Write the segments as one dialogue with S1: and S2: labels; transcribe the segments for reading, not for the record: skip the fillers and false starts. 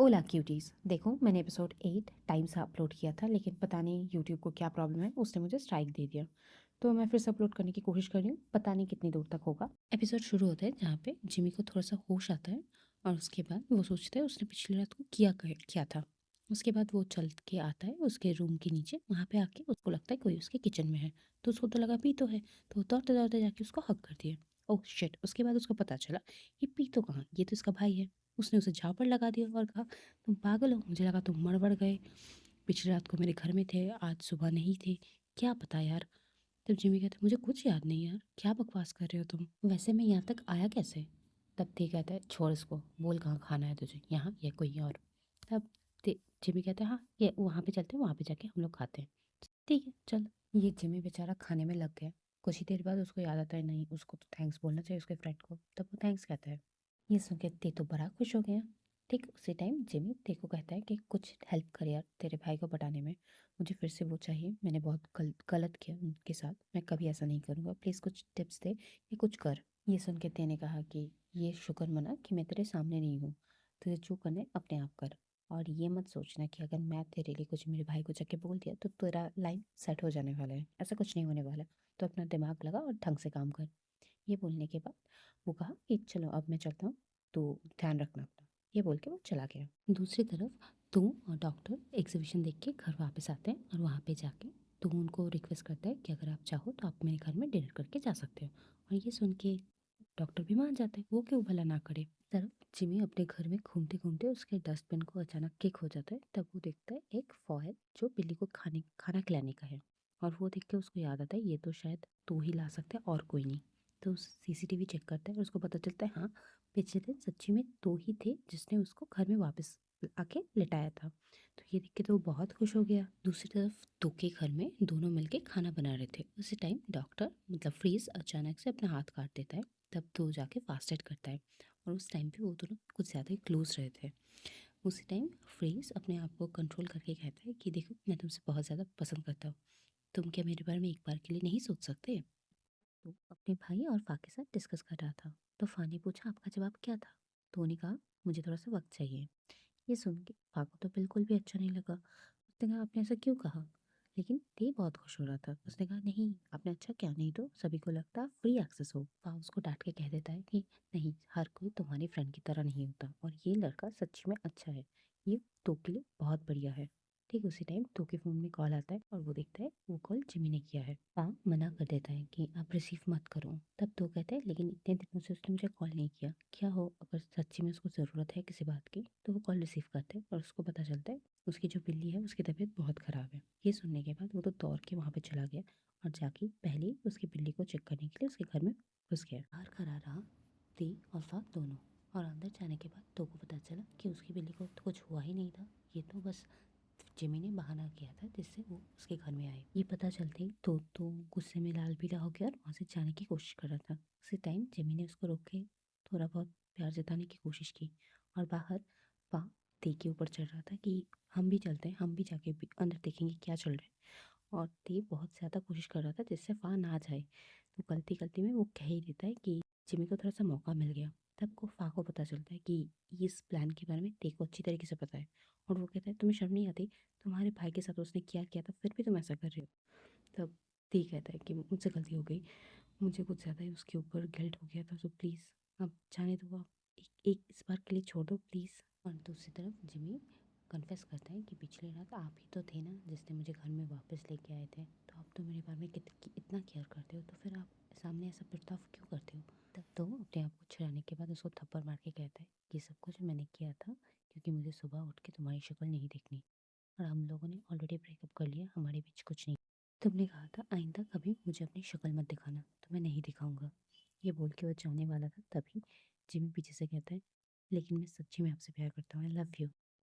S1: ओला cuties देखो मैंने episode 8 time से अपलोड किया था, लेकिन पता नहीं यूट्यूब को क्या प्रॉब्लम है, उसने मुझे स्ट्राइक दे दिया। तो मैं फिर से अपलोड करने की कोशिश कर रही हूँ, पता नहीं कितनी दूर तक होगा। एपिसोड शुरू होता है जहाँ पे जिमी को थोड़ा सा होश आता है और उसके बाद वो सोचता है उसने पिछली रात को क्या था। उसके बाद वो चल के आता है उसके रूम के नीचे, वहाँ पे आके उसको लगता है कोई उसके किचन में है। तो उसको तो लगा पी तो है, तो दौड़ते दौड़ते जाके उसको हक कर दिया। ओह शिट, उसके बाद उसको पता चला ये पी तो कहाँ, ये तो इसका भाई है। उसने उसे झापड़ लगा दिया और कहा तुम पागल हो, मुझे लगा तुम मर गए। पिछली रात को मेरे घर में थे, आज सुबह नहीं थे। क्या पता यार। तब जिमी कहता है मुझे कुछ याद नहीं यार, क्या बकवास कर रहे हो तुम, वैसे मैं यहाँ तक आया कैसे। तब ते कहता है छोड़ इसको, बोल कहाँ खाना है तुझे, यहाँ या कोई और। तब जिमी कहता है हाँ ये वहाँ पे चलते हैं, वहाँ पे जाके हम लोग खाते हैं। ठीक है चल। ये जिमी बेचारा खाने में लग गया। कुछ ही देर बाद उसको याद आता है नहीं, उसको तो थैंक्स बोलना चाहिए उसके फ्रेंड को। तब वो थैंक्स कहता है। ये सुन के ते तो बड़ा खुश हो गया। ठीक उसी टाइम जिमी ते को कहता है कि कुछ हेल्प कर यार तेरे भाई को पटाने में, मुझे फिर से वो चाहिए, मैंने बहुत गलत किया उनके साथ, मैं कभी ऐसा नहीं करूँगा, प्लीज़ कुछ टिप्स दे या कुछ कर। ये सुन के ते ने कहा कि ये शुक्र मना कि मैं तेरे सामने नहीं हूँ, तुझे जो करना है अपने आप कर। और ये मत सोचना कि अगर मैं तेरे लिए कुछ मेरे भाई को जाके बोल दिया तो तेरा लाइफ सेट हो जाने वाला है, ऐसा कुछ नहीं होने वाला। तो अपना दिमाग लगा और ढंग से काम कर। ये बोलने के बाद वो कहा कि चलो अब मैं चलता हूँ, तो ध्यान रखना अपना। ये बोल के वो चला गया। दूसरी तरफ तू और डॉक्टर एग्जीबिशन देख के घर वापस आते हैं और वहाँ पे जाके तू उनको रिक्वेस्ट करता है कि अगर आप चाहो तो आप मेरे घर में डिनर करके जा सकते हो। और ये सुन के डॉक्टर भी मान जाते हैं, वो क्यों भला ना करे। तरफ जिमी अपने घर में घूमते घूमते उसके डस्टबिन को अचानक किक हो जाता है। तब वो देखता है एक फॉयल जो बिल्ली को खाना खिलाने का है। और वो देख के उसको याद आता है ये तो शायद तू ही ला सकता है और कोई नहीं। तो सीसीटीवी चेक करता है और उसको पता चलता है हाँ, पिछले दिन सच्ची में तो ही थे जिसने उसको घर में वापस आके लिटाया था। तो ये देख के तो वो बहुत खुश हो गया। दूसरी तरफ तो के घर में दोनों मिलके खाना बना रहे थे। उसी टाइम डॉक्टर मतलब फ्रीज अचानक से अपना हाथ काट देता है। तब तो जाके फास्ट एड करता है और उस टाइम पे वो दोनों कुछ ज़्यादा ही क्लोज रहे थे। उसी टाइम फ्रीज अपने आप को कंट्रोल करके कहता है कि देखो मैं तुमसे बहुत ज़्यादा पसंद करता हूँ, तुम क्या मेरे बारे में एक बार के लिए नहीं सोच सकते। तो अपने भाई और फा के साथ डिस्कस कर रहा था। तो फा ने पूछा आपका जवाब क्या था। तो उन्होंने कहा मुझे थोड़ा सा वक्त चाहिए। ये सुन के फा को तो बिल्कुल भी अच्छा नहीं लगा। उसने कहा आपने ऐसा क्यों कहा। लेकिन ते बहुत खुश हो रहा था, उसने कहा नहीं आपने अच्छा क्या, नहीं तो सभी को लगता फ्री एक्सेस हो। फा उसको डांट के कह देता है कि नहीं, हर कोई तुम्हारी फ्रेंड की तरह नहीं होता और ये लड़का सच्ची में अच्छा है, ये तो के लिए बहुत बढ़िया है। ठीक उसी टाइम तो के फ़ोन में कॉल आता है और वो देखता है वो कॉल जिमी ने किया है। पाम मना कर देता है कि आप रिसीव मत करो। तब तो कहता है लेकिन इतने दिनों से उसने मुझे कॉल नहीं किया, क्या हो अगर सच्ची में उसको ज़रूरत है किसी बात की तो वो कॉल रिसीव करता है। और उसको पता चलता है उसकी जो बिल्ली है उसकी तबीयत बहुत ख़राब है। ये सुनने के बाद वो तो दौड़ के वहाँ पे चला गया और जाके पहले ही उसकी बिल्ली को चेक करने के लिए उसके घर में घुस गया। बाहर खड़ा रहा ती और फाक दोनों। और अंदर जाने के बाद तो को पता चला कि उसकी बिल्ली को तो कुछ हुआ ही नहीं था, ये तो बस जिमी ने बहाना किया था जिससे वो उसके घर में आए। ये पता चलते ही तो गुस्से में लाल पीला हो गया और वहाँ से जाने की कोशिश कर रहा था। उसी टाइम जिमी ने उसको रोक के थोड़ा बहुत प्यार जताने की कोशिश की और बाहर पा ते के ऊपर चढ़ रहा था कि हम भी चलते हैं, हम भी जाके भी अंदर देखेंगे क्या चल रहा है। और ते बहुत ज़्यादा कोशिश कर रहा था जिससे फा ना जाए। तो गलती गलती में वो कह ही देता है कि जिमी को थोड़ा सा मौका मिल गया। तब को फा को पता चलता है कि इस प्लान के बारे में ते को अच्छी तरीके से पता है। और वो कहता है तुम्हें शर्म नहीं आती, तुम्हारे भाई के साथ उसने क्या किया था फिर भी तुम ऐसा कर रहे हो। तब ते कहता है कि मुझसे गलती हो गई, मुझे कुछ ज़्यादा ही उसके ऊपर गिल्ट हो गया था, तो प्लीज़ अब जाने दो, आप एक इस बार के लिए छोड़ दो प्लीज़। और दूसरी तरफ जिमी कन्फेस करता है कि पिछली रात आप ही तो थे ना जिसने मुझे घर में वापस लेके आए थे, तो आप तो मेरे बारे में इतना केयर करते हो, तो फिर आप सामने ऐसा बर्ताव क्यों करते हो। तब तो अपने आप को छुड़ाने के बाद उसको थप्पड़ मार के कहता है ये सब कुछ मैंने किया था क्योंकि मुझे सुबह उठ के तुम्हारी शक्ल नहीं देखनी, और हम लोगों ने ऑलरेडी ब्रेकअप कर लिया, हमारे बीच कुछ नहीं। तुमने कहा था आइंदा कभी मुझे अपनी शक्ल मत दिखाना, तो मैं नहीं दिखाऊंगा। ये बोल के वो जाने वाला था तभी जिमी पीछे से कहता है लेकिन मैं सच्ची में आपसे प्यार करता हूँ, आई लव यू।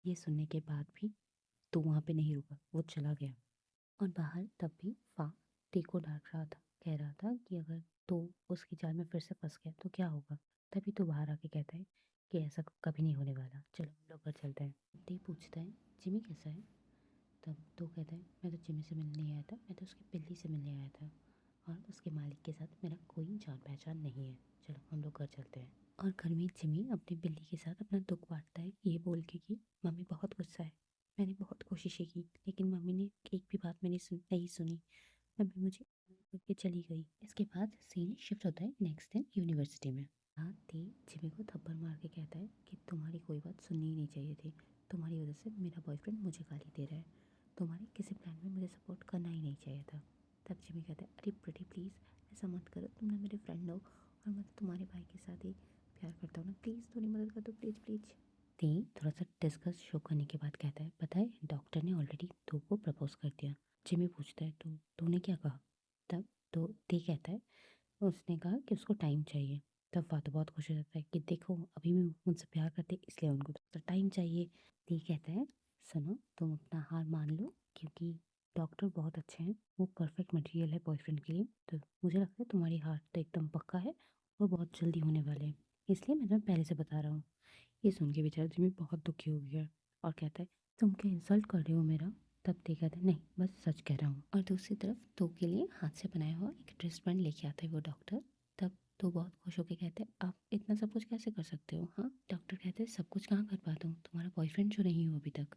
S1: ये सुनने के बाद भी तो वहाँ पे नहीं रुका, वो चला गया। और बाहर तब भी फा टी को डांट रहा था, कह रहा था कि अगर तो उसकी जाल में फिर से फंस गया तो क्या होगा। तभी तो बाहर आके कहता है कि ऐसा कभी नहीं होने वाला, चलो हम लोग घर चलते हैं। टी पूछता है जिमी कैसा है। तब तो कहता है मैं तो जिमी से मिलने नहीं आया था, मैं तो उसकी बिल्ली से मिलने आया था और उसके मालिक के साथ मेरा कोई जान पहचान नहीं है, चलो हम लोग घर चलते हैं। और घर में जिमी अपनी बिल्ली के साथ अपना दुख बांटता है ये बोल के कि मम्मी बहुत गुस्सा है, मैंने बहुत कोशिशें की लेकिन मम्मी ने एक भी बात मेरी नहीं सुनी, मम्मी मुझे करके चली गई। इसके बाद सीन शिफ्ट होता है नेक्स्ट दिन यूनिवर्सिटी में। हाँ ती जिमी को थप्पड़ मार के कहता है कि तुम्हारी कोई बात सुननी ही नहीं चाहिए थी, तुम्हारी वजह से मेरा बॉयफ्रेंड मुझे गाली दे रहा है, तुम्हारे किसी प्लान में मुझे सपोर्ट करना ही नहीं चाहिए था। तब जिमी कहता है अरे प्रीटी प्लीज़ ऐसा मत करो, तुम ना मेरे फ्रेंड हो और मैं तो तुम्हारे भाई के साथ ही प्यार करता हूँ ना, प्लीज़ थोड़ी मदद कर दो प्लीज़ प्लीज़। ती थोड़ा सा डिस्कस शो करने के बाद कहता है पता है डॉक्टर ने ऑलरेडी तू को प्रपोज कर दिया। जिमी पूछता है तो तूने क्या कहा? तब तो ती कहता है उसने कहा कि उसको टाइम चाहिए। तब फातू बहुत खुश हो जाता है कि देखो अभी भी मुझसे प्यार करते इसलिए उनको तो टाइम चाहिए। ती कहता है सुनो तुम अपना हार मान लो क्योंकि डॉक्टर बहुत अच्छे हैं, वो परफेक्ट मटेरियल है बॉयफ्रेंड के लिए, तो मुझे लगता है तुम्हारी हार तो एकदम पक्का है और बहुत जल्दी होने वाले हैं, इसलिए मैं तुम्हें पहले से बता रहा हूँ। ये सुन के बेचारा जिमी बहुत दुखी हो गया और कहता है तुम क्या इंसल्ट कर रहे हो मेरा? तब ते कहता है नहीं बस सच कह रहा हूँ। और दूसरी तरफ तो के लिए हाथ से बनाया हुआ एक ड्रेस बैंड लेके आता है वो डॉक्टर। तब तो बहुत खुश होकर कहते हैं आप इतना सब कुछ कैसे कर सकते हो? हाँ डॉक्टर कहते हैं सब कुछ कहाँ कर पाता हूँ, तुम्हारा बॉयफ्रेंड जो नहीं हो अभी तक।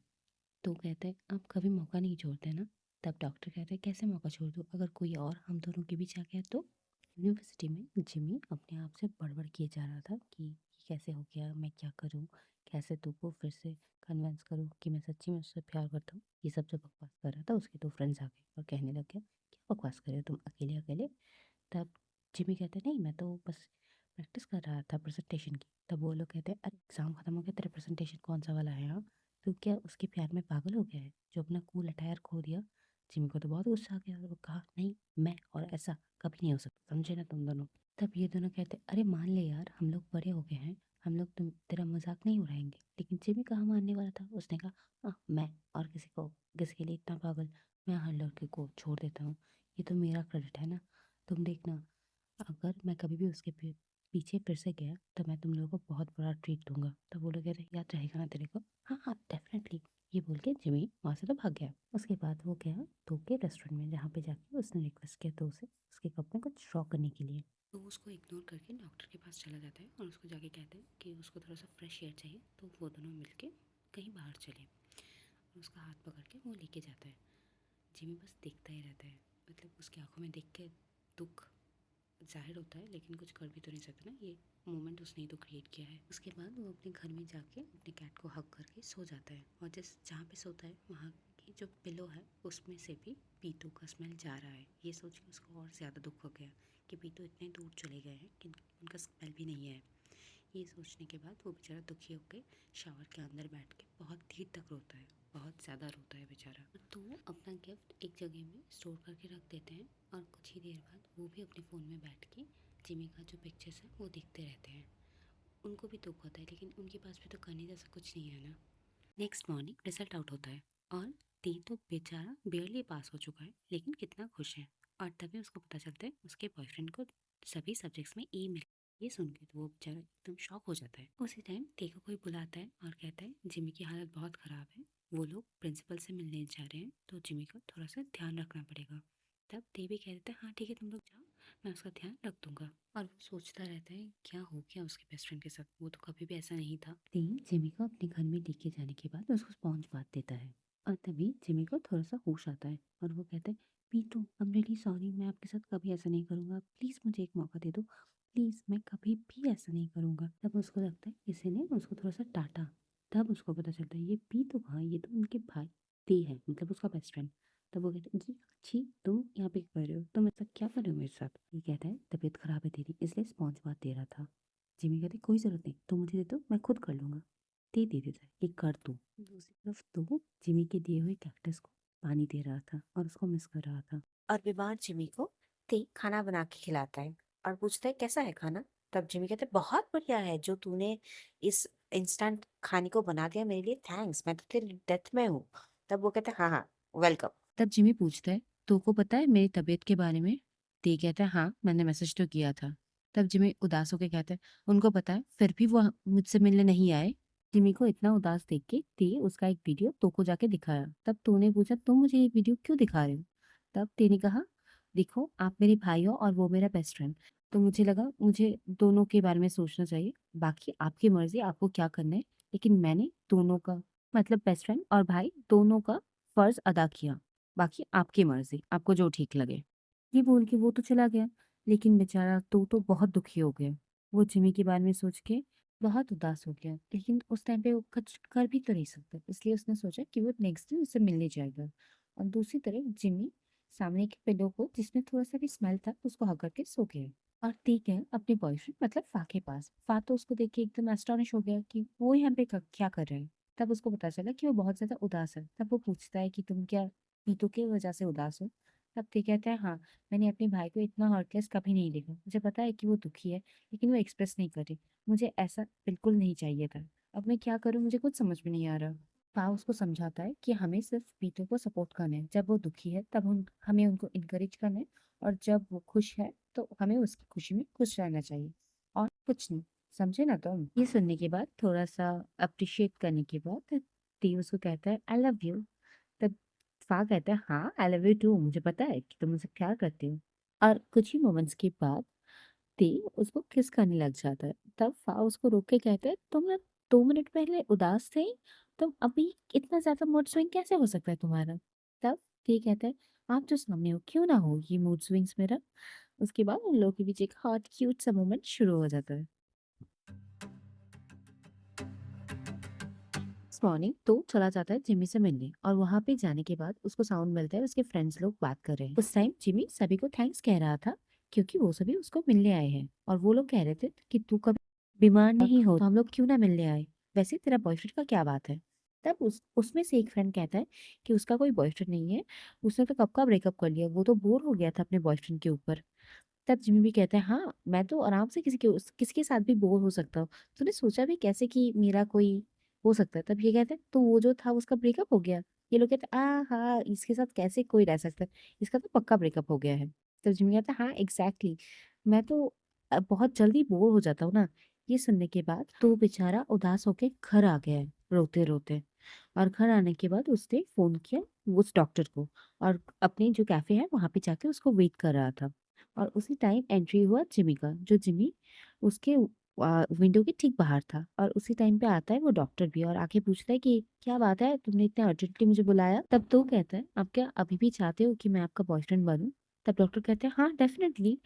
S1: तो कहते हैं आप कभी मौका नहीं छोड़ते ना। तब डॉक्टर कहते हैं कैसे मौका छोड़ दूँ, अगर कोई और हम दोनों के बीच आ गया तो? यूनिवर्सिटी में जिमी अपने आप से बड़बड़ किए जा रहा था कि ये कैसे हो गया, मैं क्या करूँ, कैसे तू को फिर से कन्विंस करूँ कि मैं सच्ची में उससे प्यार करता हूँ। ये सब जब बकवास कर रहा था उसके दो फ्रेंड्स आ गए और कहने लग गया क्या बकवास कर रहे हो तुम अकेले अकेले? तब जिमी कहते नहीं मैं तो बस प्रैक्टिस कर रहा था प्रेजेंटेशन की। तब वो लोग कहते हैं अरे एग्जाम खत्म हो गया, तेरा प्रेजेंटेशन कौन सा वाला है? हाँ तो क्या उसके प्यार में पागल हो गया है जो अपना कूल अटायर खो दिया? जिमी को तो बहुत गुस्सा आ गया और वो कहा नहीं मैं और ऐसा कभी नहीं हो सकता, समझे ना तुम दोनों? तब ये दोनों कहते अरे मान ले यार हम लोग बड़े हो गए हैं, हम लोग तुम तेरा मजाक नहीं उड़ाएंगे। लेकिन जिमी कहाँ मानने वाला था, उसने कहा मैं और किसी के लिए इतना पागल, मैं हर लड़के को छोड़ देता हूँ, ये तो मेरा क्रेडिट है ना, तुम देखना अगर मैं कभी भी उसके पीछे फिर से गया तो मैं तुम लोगों को बहुत बड़ा ट्रीट दूंगा। तब वो लोग कहते याद रहेगा ना तेरे को? हाँ हाँ डेफिनेटली। ये बोल के जिमी वहाँ से तो भाग गया। उसके बाद वो गया तो के रेस्टोरेंट में जहाँ पे जाके उसने रिक्वेस्ट किया तो उसे उसके कप में कुछ ड्रॉ करने के लिए। तो वो उसको इग्नोर करके डॉक्टर के पास चला जाता है और उसको जाके कहता है कि उसको थोड़ा सा फ्रेश एयर चाहिए, तो वो दोनों मिलके कहीं बाहर चले और उसका हाथ पकड़ के वो लेके जाता है। जिमी बस देखता ही रहता है, मतलब उसकी आंखों में देख के दुख ज़ाहिर होता है लेकिन कुछ कर भी तो नहीं सकता ना, ये मोमेंट उसने ही तो क्रिएट किया है। उसके बाद वो अपने घर में जाके अपने कैट को हग करके सो जाता है और जिस जहाँ पे सोता है वहाँ की जो पिलो है उसमें से भी पीतू का स्मेल जा रहा है। ये सोच के उसको और ज़्यादा दुख हो गया कि पीतू इतने दूर चले गए हैं कि उनका स्मेल भी नहीं है। ये सोचने के बाद वो बेचारा दुखी होकर शावर के अंदर बैठ के बहुत देर तक रोता है, बहुत ज़्यादा रोता है बेचारा। तो वो अपना गिफ्ट एक जगह में स्टोर करके रख देते हैं और कुछ ही देर बाद वो भी अपने फ़ोन में बैठ के जिमी का जो पिक्चर्स है वो देखते रहते हैं। उनको भी दुख होता है लेकिन उनके पास भी तो करने जैसा कुछ नहीं है ना। नेक्स्ट मॉर्निंग रिजल्ट आउट होता है और ती तो बेचारा बेयरली पास हो चुका है लेकिन कितना खुश है। और तभी उसको पता चलता है उसके बॉयफ्रेंड को सभी सब्जेक्ट्स में ई मिल। ये सुन के तो वो बेचारा एकदम शॉक हो जाता है। उसी टाइम ती को कोई बुलाता है और कहता है जिमी की हालत बहुत ख़राब है, वो लोग प्रिंसिपल से मिलने जा रहे हैं तो जिमी का थोड़ा सा ध्यान रखना पड़ेगा। तब ती भी कह देता है हाँ ठीक है तुम लोग जाओ, मैं उसका ध्यान रख दूंगा। और वो सोचता रहता है क्या हो गया उसके बेस्ट फ्रेंड के साथ, वो तो कभी भी ऐसा नहीं था। ती जिमी को अपने घर में लेके जाने के बाद उसको स्पॉन्ज बांध देता है और तभी जिमी को थोड़ा सा होश आता है और वो कहता है पीटू आई एम रियली सॉरी, मैं आपके साथ कभी ऐसा नहीं करूँगा, प्लीज़ मुझे एक मौका दे दो, प्लीज़ मैं कभी भी ऐसा नहीं करूँगा। तब उसको लगता है किसी ने उसको थोड़ा सा डांटा। तब उसको पता चलता है ये पीटू हाँ ये तो उनके भाई ती है, मतलब उसका बेस्ट फ्रेंड। तब वो कहते हैं जी अच्छी तुम यहाँ पे क्या कर रहे हो, तुम ऐसा क्या कर रहे हो मेरे साथ? ये कहता है तबीयत खराब है तेरी इसलिए स्पॉन्ज बात दे रहा था। जिमी कहते कोई ज़रूरत नहीं, तुम मुझे दे दो मैं खुद कर लूँगा। दे देता है एक कर तू। दूसरी तरफ तो जिमी के दिए हुए कैक्टस को पानी दे रहा था और उसको मिस कर रहा था।
S2: और बीमार जिमी को ते खाना बना के खिलाता है और पूछता है कैसा है खाना। तब जिमी कहते है बहुत बढ़िया है, जो तूने इस इंस्टेंट खाने को बना दिया मेरे लिए, थैंक्स, मैं तो तेरी डेथ में हूँ। तब वो कहते हैं हाँ हाँ वेलकम।
S1: तब जिमी पूछता है तो को पता है मेरी तबीयत के बारे में? ते कहता है हाँ मैंने मैसेज तो किया था। तब जिमी उदास होकर कहता है उनको पता है फिर भी वो मुझसे मिलने नहीं आए। जिमी को इतना उदास देख के ते उसका एक वीडियो तो को जाके दिखाया। तब तो ने पूछा तुम मुझे ये वीडियो क्यों दिखा रहे हो? तब ते ने कहा देखो आप मेरे भाई हो और वो मेरा बेस्ट फ्रेंड, तो मुझे लगा मुझे दोनों के बारे में सोचना चाहिए। बाकी आपकी मर्ज़ी आपको क्या करना है, लेकिन मैंने दोनों का मतलब बेस्ट फ्रेंड और भाई दोनों का फ़र्ज़ अदा किया। बाकी आपकी मर्ज़ी, आपको जो ठीक लगे। ये बोल के वो तो चला गया, लेकिन बेचारा तो बहुत दुखी हो गया। वो जिमी के बारे में सोच के बहुत उदास हो गया, लेकिन उस टाइम पे वो कुछ कर भी तो नहीं सकता, इसलिए उसने सोचा कि वो नेक्स्ट दिन उससे मिलने जाएगा। और दूसरी तरफ जिमी सामने के पिलो को जिसमें थोड़ा-सा भी स्मेल था, उसको हग करके सो गया। और ठीक है, अपने बॉयफ्रेंड मतलब फ़ा के पास। फ़ा तो उसको देख के एकदम एस्टॉनिश हो गया कि वो यहाँ पे क क्या कर रहे हैं? तब उसको पता चला कि वो बहुत ज़्यादा उदास है। तब वो पूछता है कि तुम क्या पीतो की वजह से उदास हो? तब ते कहता है हाँ, मैंने अपने भाई को इतना हर्टलेस कभी नहीं देखा। मुझे पता है कि वो दुखी है, लेकिन वो एक्सप्रेस नहीं कर रही। मुझे ऐसा बिल्कुल नहीं चाहिए था। अब मैं क्या करूँ मुझे कुछ समझ में नहीं आ रहा। फ़ा उसको समझाता है कि हमें सिर्फ़ पीतो को सपोर्ट करना है। जब वो दुखी है तब हम हमें उनको एनकरेज करना है और जब वो खुश है तो हमें उसकी खुशी में खुश रहना चाहिए और कुछ नहीं। समझे ना तुम? ये सुनने के बाद थोड़ा-सा एप्रिशिएट करने के बाद टी उसको कहता है आई लव यू। तब फ़ा कहता है हाँ, आई लव यू टू मुझे पता है कि तुम मुझसे प्यार करती हो। और कुछ ही मोमेंट्स के बाद टी उसको किस करने लग जाता है। तब फ़ा उसको रोक के कहता है तुम ना 2 मिनट पहले उदास थे, तुम अभी इतना ज़्यादा मूड स्विंग कैसे हो सकता है तुम्हारा? तब टी कहता है आप जो सामने हो क्यों ना हो ये मूड स्विंग्स मेरा? उसके बाद उन लोगों के बीच एक हॉट क्यूट सा मोमेंट शुरू हो जाता है। इस मॉर्निंग तो चला जाता है जिमी से मिलने और वहां पे जाने के बाद उसको साउंड मिलता है उसके फ्रेंड्स लोग बात कर रहे हैं। उस टाइम जिमी सभी को थैंक्स कह रहा था क्योंकि वो सभी उसको मिलने आए हैं और वो लोग कह रहे थे कि तू कभी बीमार नहीं हो तो हम लोग क्यों ना मिलने आए। वैसे तेरा बॉयफ्रेंड का क्या बात है? तब उसमें से एक फ्रेंड कहता है कि उसका कोई बॉयफ्रेंड नहीं है, उसने तो कब का ब्रेकअप कर लिया, वो तो बोर हो गया था अपने बॉयफ्रेंड के ऊपर। तब जिमी भी कहता है हाँ मैं तो आराम से किसी के साथ भी बोर हो सकता हूँ। तूने सोचा भी कैसे कि मेरा कोई हो सकता है? तब ये कहते हैं तो वो जो था उसका ब्रेकअप हो गया। ये लोग कहते हैं हाँ इसके साथ कैसे कोई रह सकता है, इसका तो पक्का ब्रेकअप हो गया है। तब जिमी कहता है हाँ एग्जैक्टली, मैं तो बहुत जल्दी बोर हो जाता हूँ ना। ये सुनने के बाद तो बेचारा उदास होके घर आ गया है रोते रोते। और घर आने के बाद उसने फोन किया उस डॉक्टर को और अपने जो कैफे है वहां पे जाके उसको वेट कर रहा था। और उसी टाइम एंट्री हुआ जिमी का, जो जिमी उसके विंडो के ठीक बाहर था। और उसी टाइम पे आता है वो डॉक्टर भी और आके पूछता है कि क्या बात है तुमने इतने अर्जेंटली मुझे बुलाया? तब तो कहता है आप क्या अभी भी चाहते हो कि मैं आपका बॉयफ्रेंड बनूं? तब डॉक्टर कहते हैं हाँ डेफिनेटली।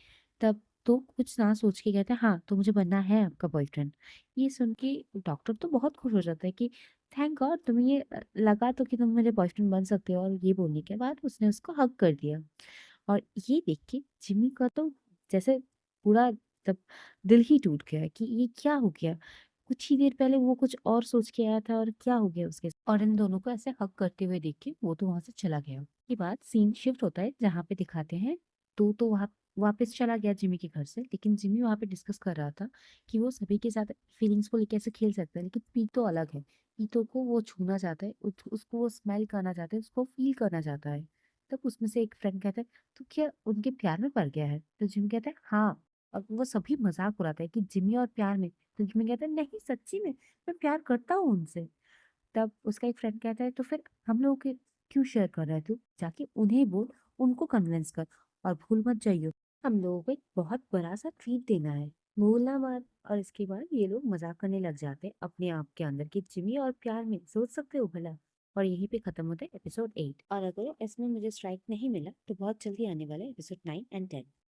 S1: तब तो कुछ ना सोच के कहते हैं हाँ तो मुझे बनना है आपका बॉयफ्रेंड। ये सुन के डॉक्टर तो बहुत खुश हो जाता है कि थैंक गॉड तुम्हें ये लगा तो कि तुम मेरे बॉयफ्रेंड बन सकते हो। और ये बोलने के बाद उसने उसको हक कर दिया। और ये देख के जिमी का तो जैसे पूरा तब दिल ही टूट गया कि ये क्या हो गया। कुछ ही देर पहले वो कुछ और सोच के आया था और क्या हो गया उसके साथ? और इन दोनों को ऐसे हक करते हुए देख के वो तो वहां से चला गया। ये बात सीन शिफ्ट होता है जहाँ पे दिखाते हैं तो वहां वापस चला गया जिमी के घर से, लेकिन जिमी वहां पे डिस्कस कर रहा था कि वो सभी के साथ फीलिंग्स को लेकर कैसे खेल सकता है, लेकिन पीतो अलग है। पीतो को वो छूना चाहता है, उसको वो स्मेल करना चाहता है, उसको फील करना चाहता है। तब उसमें से एक फ्रेंड कहता है तो क्या उनके प्यार में पड़ गया है? तो जिमी कहता है हाँ। और वो सभी मजाक उड़ाते हैं कि जिमी और प्यार में। तो जिमी कहता है नहीं सच्ची में मैं प्यार करता हूँ उनसे। तब उसका एक फ्रेंड कहता है तो फिर हम लोग के क्यों शेयर कर रहा है तू? जाके उन्हें बोल, उनको कन्विंस कर। और भूल मत जाइयो हम लोगों को एक बहुत बड़ा सा ट्रीट देना है, भूलना मत। और इसके बाद ये लोग मजाक करने लग जाते हैं अपने आप के अंदर कि जिमी और प्यार में सोच सकते हो भला। और यहीं पे खत्म होता है एपिसोड 8। और अगर इसमें मुझे स्ट्राइक नहीं मिला तो बहुत जल्दी आने वाला है एपिसोड 9 एंड 10।